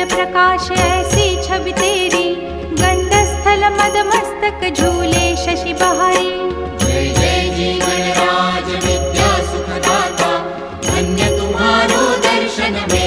प्रकाश ऐसी छवि तेरी, गंडस्थल मद मस्तक झूले शशि बहारी। जय जय जी गणराज विद्या सुखदाता, धन्य तुम्हारो दर्शन में